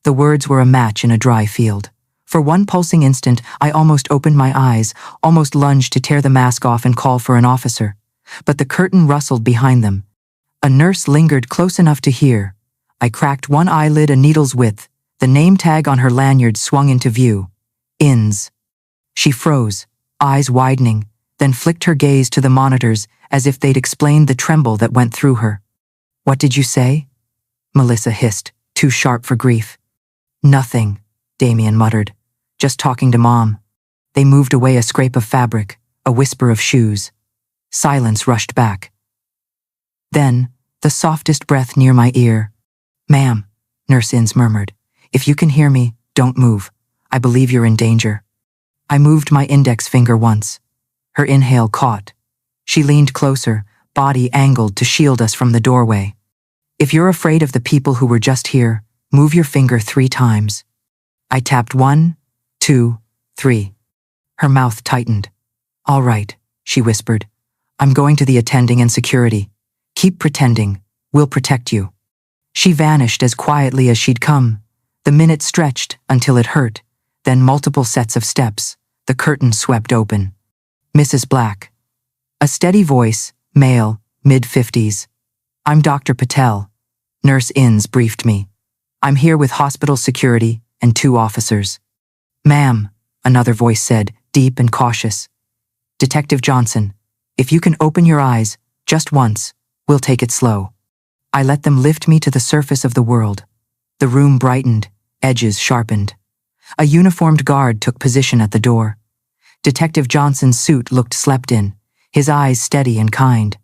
The words were a match in a dry field. For one pulsing instant, I almost opened my eyes, almost lunged to tear the mask off and call for an officer. But the curtain rustled behind them. A nurse lingered close enough to hear. I cracked one eyelid a needle's width. The name tag on her lanyard swung into view. INS. She froze, eyes widening, then flicked her gaze to the monitors as if they'd explained the tremble that went through her. "What did you say?" Melissa hissed, too sharp for grief. "Nothing," Damien muttered. "Just talking to Mom." They moved away a scrape of fabric, a whisper of shoes. Silence rushed back. Then, the softest breath near my ear. "Ma'am," Nurse Innes murmured, "if you can hear me, don't move. I believe you're in danger." I moved my index finger once. Her inhale caught. She leaned closer, body angled to shield us from the doorway. "If you're afraid of the people who were just here, move your finger 3 times. I tapped 1, 2, 3. Her mouth tightened. "All right," she whispered. "I'm going to the attending and security. Keep pretending. We'll protect you." She vanished as quietly as she'd come. The minute stretched until it hurt, then multiple sets of steps. The curtain swept open. "Mrs. Black." A steady voice, male, mid-50s. "I'm Dr. Patel." Nurse Innes briefed me. "I'm here with hospital security and 2 officers." "Ma'am," another voice said, deep and cautious. "Detective Johnson, if you can open your eyes, just once, we'll take it slow." I let them lift me to the surface of the world. The room brightened, edges sharpened. A uniformed guard took position at the door. Detective Johnson's suit looked slept in, his eyes steady and kind.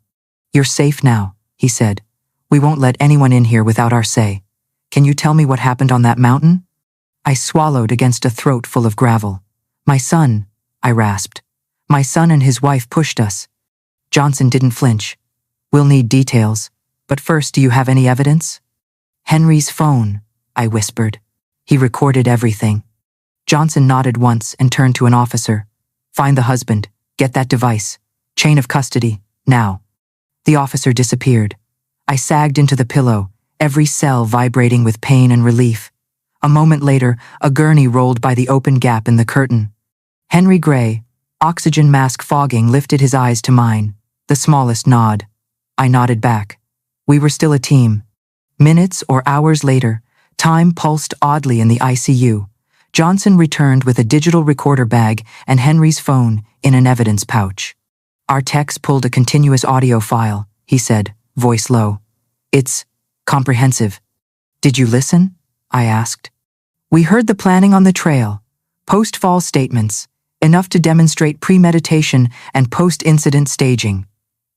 "You're safe now," he said. "We won't let anyone in here without our say. Can you tell me what happened on that mountain?" I swallowed against a throat full of gravel. "My son," I rasped. "My son and his wife pushed us." Johnson didn't flinch. "We'll need details, but first, do you have any evidence?" "Henry's phone," I whispered. "He recorded everything." Johnson nodded once and turned to an officer. "Find the husband. Get that device. Chain of custody, now." The officer disappeared. I sagged into the pillow, every cell vibrating with pain and relief. A moment later, a gurney rolled by the open gap in the curtain. Henry Gray, oxygen mask fogging, lifted his eyes to mine, the smallest nod. I nodded back. We were still a team. Minutes or hours later, time pulsed oddly in the ICU. Johnson returned with a digital recorder bag and Henry's phone in an evidence pouch. "Our techs pulled a continuous audio file," he said, voice low. "It's comprehensive." "Did you listen?" I asked. "We heard the planning on the trail, post-fall statements, enough to demonstrate premeditation and post-incident staging."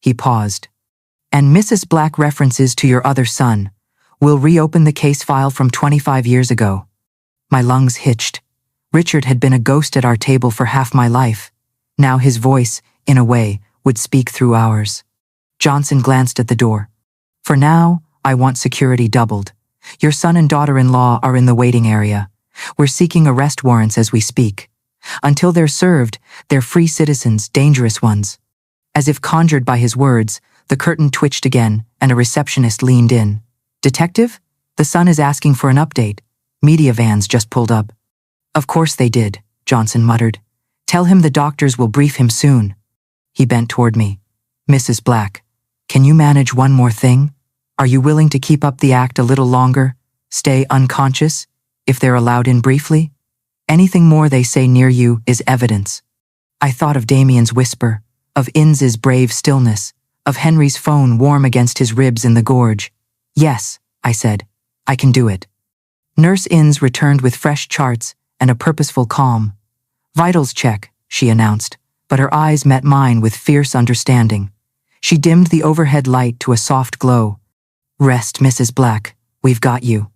He paused. "And Mrs. Black references to your other son. We'll reopen the case file from 25 years ago." My lungs hitched. Richard had been a ghost at our table for half my life. Now his voice, in a way, would speak through ours. Johnson glanced at the door. "For now, I want security doubled. Your son and daughter-in-law are in the waiting area. We're seeking arrest warrants as we speak. Until they're served, they're free citizens, dangerous ones." As if conjured by his words, the curtain twitched again and a receptionist leaned in. "Detective? The son is asking for an update. Media vans just pulled up." "Of course they did," Johnson muttered. "Tell him the doctors will brief him soon." He bent toward me. "Mrs. Black, can you manage one more thing? Are you willing to keep up the act a little longer? Stay unconscious, if they're allowed in briefly? Anything more they say near you is evidence." I thought of Damien's whisper, of Innes's brave stillness, of Henry's phone warm against his ribs in the gorge. "Yes," I said, "I can do it." Nurse Innes returned with fresh charts and a purposeful calm. "Vitals check," she announced, but her eyes met mine with fierce understanding. She dimmed the overhead light to a soft glow. "Rest, Mrs. Black, we've got you."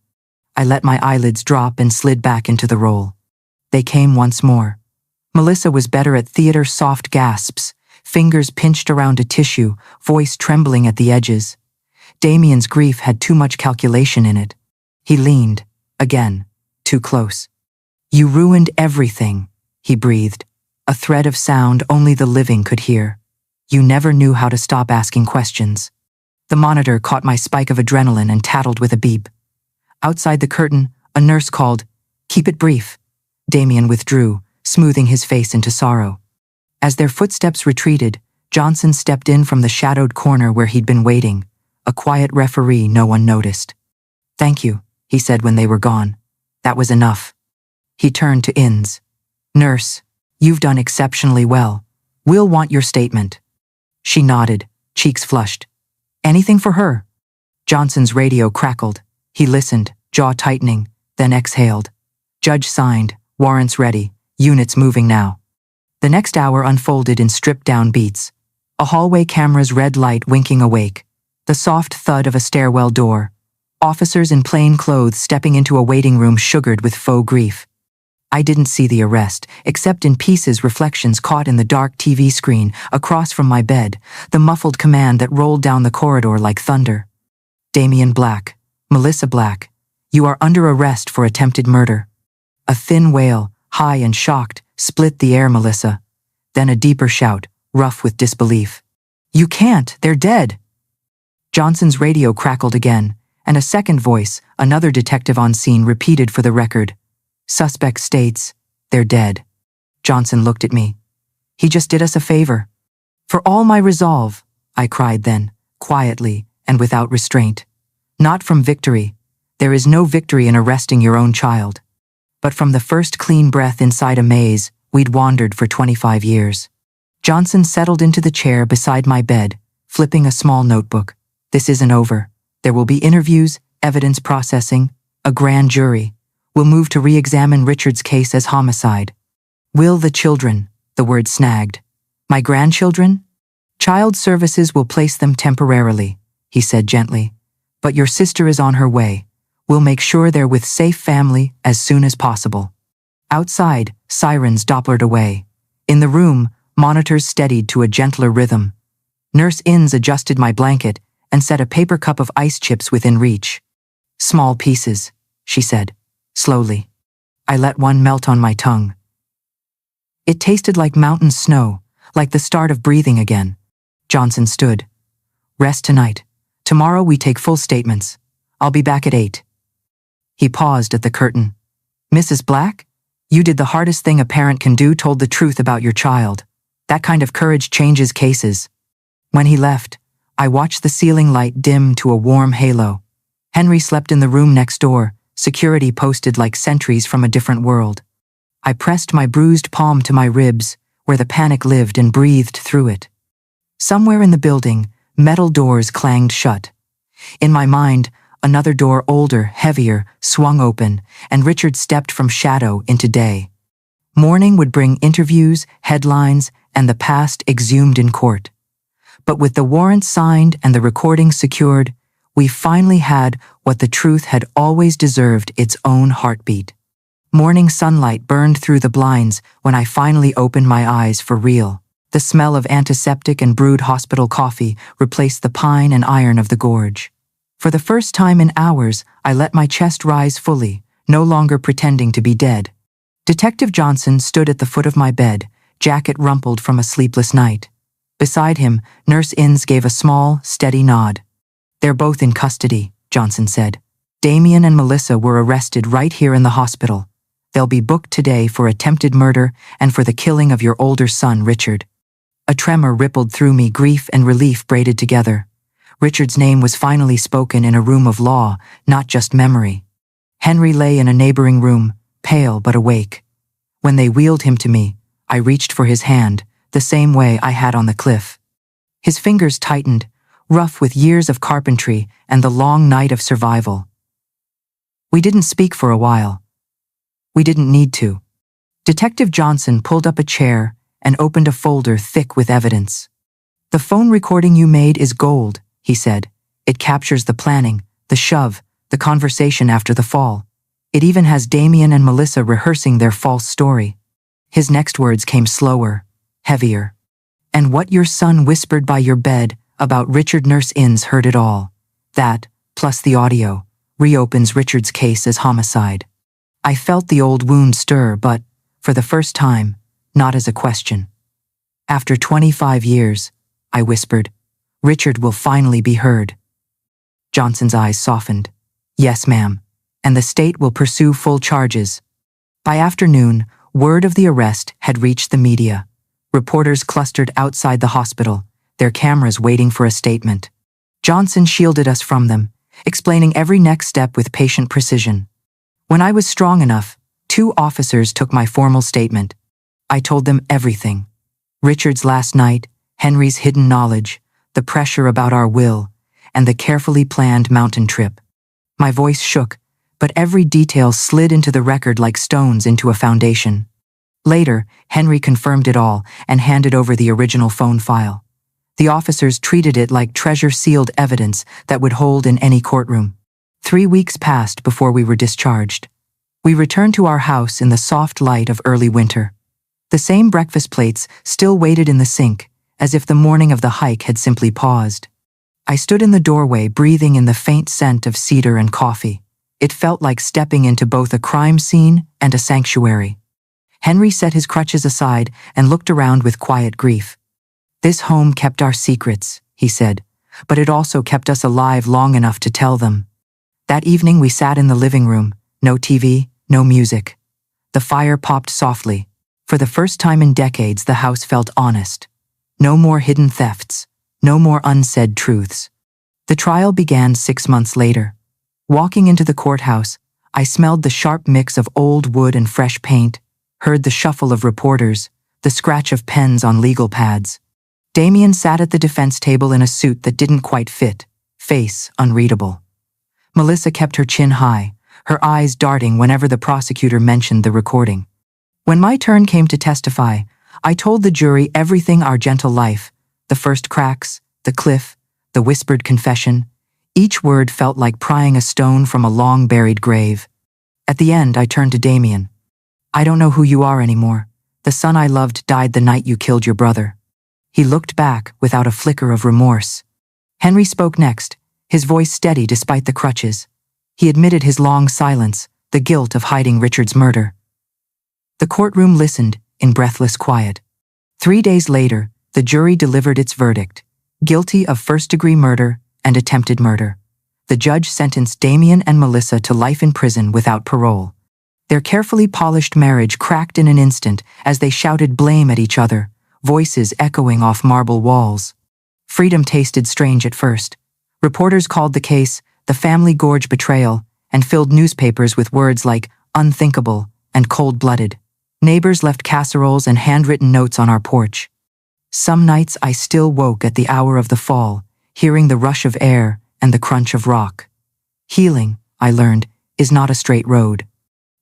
I let my eyelids drop and slid back into the role. They came once more. Melissa was better at theater soft gasps, fingers pinched around a tissue, voice trembling at the edges. Damien's grief had too much calculation in it. He leaned, again, too close. "You ruined everything," he breathed, a thread of sound only the living could hear. "You never knew how to stop asking questions." The monitor caught my spike of adrenaline and tattled with a beep. Outside the curtain, a nurse called, "Keep it brief." Damien withdrew, smoothing his face into sorrow. As their footsteps retreated, Johnson stepped in from the shadowed corner where he'd been waiting, a quiet referee no one noticed. "Thank you," he said when they were gone. "That was enough." He turned to Innes. "Nurse, you've done exceptionally well. We'll want your statement." She nodded, cheeks flushed. "Anything for her?" Johnson's radio crackled. He listened, jaw tightening, then exhaled. Judge signed, warrants ready, units moving now. The next hour unfolded in stripped-down beats. A hallway camera's red light winking awake. The soft thud of a stairwell door. Officers in plain clothes stepping into a waiting room sugared with faux grief. I didn't see the arrest, except in pieces reflections caught in the dark TV screen across from my bed, the muffled command that rolled down the corridor like thunder. Damian Black, Melissa Black, you are under arrest for attempted murder. A thin wail, high and shocked, split the air, Melissa. Then a deeper shout, rough with disbelief. You can't, they're dead. Johnson's radio crackled again, and a second voice, another detective on scene, repeated for the record. Suspect states, they're dead. Johnson looked at me. He just did us a favor. For all my resolve, I cried then, quietly and without restraint. Not from victory. There is no victory in arresting your own child. But from the first clean breath inside a maze we'd wandered for 25 years. Johnson settled into the chair beside my bed, flipping a small notebook. This isn't over. There will be interviews, evidence processing, a grand jury. We'll move to re-examine Richard's case as homicide. Will the children, the word snagged. My grandchildren? Child Services will place them temporarily, he said gently. But your sister is on her way. We'll make sure they're with safe family as soon as possible. Outside, sirens dopplered away. In the room, monitors steadied to a gentler rhythm. Nurse Innes adjusted my blanket and set a paper cup of ice chips within reach. Small pieces, she said, slowly. I let one melt on my tongue. It tasted like mountain snow, like the start of breathing again. Johnson stood. Rest tonight. Tomorrow we take full statements. I'll be back at 8. He paused at the curtain. Mrs. Black? You did the hardest thing a parent can do, told the truth about your child. That kind of courage changes cases. When he left, I watched the ceiling light dim to a warm halo. Henry slept in the room next door, security posted like sentries from a different world. I pressed my bruised palm to my ribs, where the panic lived, and breathed through it. Somewhere in the building, metal doors clanged shut. In my mind, another door, older, heavier, swung open, and Richard stepped from shadow into day. Morning would bring interviews, headlines, and the past exhumed in court. But with the warrant signed and the recording secured, we finally had what the truth had always deserved, its own heartbeat. Morning sunlight burned through the blinds when I finally opened my eyes for real. The smell of antiseptic and brewed hospital coffee replaced the pine and iron of the gorge. For the first time in hours, I let my chest rise fully, no longer pretending to be dead. Detective Johnson stood at the foot of my bed, jacket rumpled from a sleepless night. Beside him, Nurse Innes gave a small, steady nod. They're both in custody, Johnson said. Damian and Melissa were arrested right here in the hospital. They'll be booked today for attempted murder and for the killing of your older son, Richard. A tremor rippled through me, grief and relief braided together. Richard's name was finally spoken in a room of law, not just memory. Henry lay in a neighboring room, pale but awake. When they wheeled him to me, I reached for his hand, the same way I had on the cliff. His fingers tightened, rough with years of carpentry and the long night of survival. We didn't speak for a while. We didn't need to. Detective Johnson pulled up a chair and opened a folder thick with evidence. The phone recording you made is gold, he said. It captures the planning, the shove, the conversation after the fall. It even has Damian and Melissa rehearsing their false story. His next words came slower, heavier. And what your son whispered by your bed about Richard, Nurse Innes heard it all. That, plus the audio, reopens Richard's case as homicide. I felt the old wound stir, but, for the first time, not as a question. After 25 years, I whispered, Richard will finally be heard. Johnson's eyes softened. Yes, ma'am. And the state will pursue full charges. By afternoon, word of the arrest had reached the media. Reporters clustered outside the hospital, their cameras waiting for a statement. Johnson shielded us from them, explaining every next step with patient precision. When I was strong enough, 2 officers took my formal statement. I told them everything. Richard's last night, Henry's hidden knowledge, the pressure about our will, and the carefully planned mountain trip. My voice shook, but every detail slid into the record like stones into a foundation. Later, Henry confirmed it all and handed over the original phone file. The officers treated it like treasure-sealed evidence that would hold in any courtroom. 3 weeks passed before we were discharged. We returned to our house in the soft light of early winter. The same breakfast plates still waited in the sink, as if the morning of the hike had simply paused. I stood in the doorway, breathing in the faint scent of cedar and coffee. It felt like stepping into both a crime scene and a sanctuary. Henry set his crutches aside and looked around with quiet grief. "This home kept our secrets," he said, "but it also kept us alive long enough to tell them." That evening we sat in the living room, no TV, no music. The fire popped softly. For the first time in decades, the house felt honest. No more hidden thefts, no more unsaid truths. The trial began 6 months later. Walking into the courthouse, I smelled the sharp mix of old wood and fresh paint, heard the shuffle of reporters, the scratch of pens on legal pads. Damien sat at the defense table in a suit that didn't quite fit, face unreadable. Melissa kept her chin high, her eyes darting whenever the prosecutor mentioned the recording. When my turn came to testify, I told the jury everything our gentle life, the first cracks, the cliff, the whispered confession. Each word felt like prying a stone from a long-buried grave. At the end, I turned to Damien. "I don't know who you are anymore. The son I loved died the night you killed your brother." He looked back without a flicker of remorse. Henry spoke next, his voice steady despite the crutches. He admitted his long silence, the guilt of hiding Richard's murder. The courtroom listened in breathless quiet. 3 days later, the jury delivered its verdict: guilty of first-degree murder and attempted murder. The judge sentenced Damien and Melissa to life in prison without parole. Their carefully polished marriage cracked in an instant as they shouted blame at each other, voices echoing off marble walls. Freedom tasted strange at first. Reporters called the case the Family Gorge betrayal and filled newspapers with words like unthinkable and cold-blooded. Neighbors left casseroles and handwritten notes on our porch. Some nights I still woke at the hour of the fall, hearing the rush of air and the crunch of rock. Healing, I learned, is not a straight road.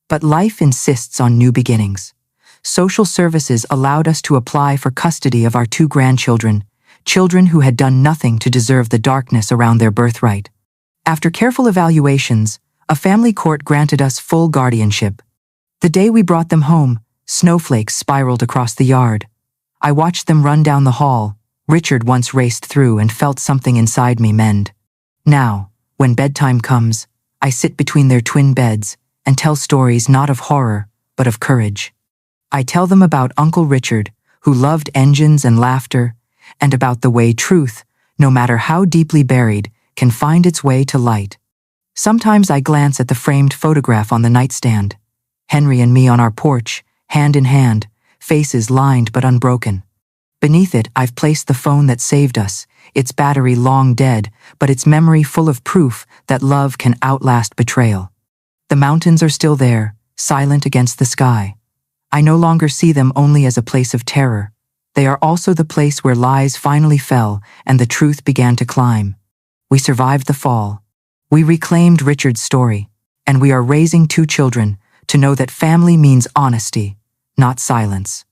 But life insists on new beginnings. Social services allowed us to apply for custody of our 2 grandchildren, children who had done nothing to deserve the darkness around their birthright. After careful evaluations, a family court granted us full guardianship. The day we brought them home, snowflakes spiraled across the yard. I watched them run down the hall. Richard once raced through and felt something inside me mend. Now, when bedtime comes, I sit between their twin beds and tell stories not of horror, but of courage. I tell them about Uncle Richard, who loved engines and laughter, and about the way truth, no matter how deeply buried, can find its way to light. Sometimes I glance at the framed photograph on the nightstand. Henry and me on our porch, hand in hand, faces lined but unbroken. Beneath it, I've placed the phone that saved us, its battery long dead, but its memory full of proof that love can outlast betrayal. The mountains are still there, silent against the sky. I no longer see them only as a place of terror. They are also the place where lies finally fell and the truth began to climb. We survived the fall. We reclaimed Richard's story, and we are raising 2 children to know that family means honesty, not silence.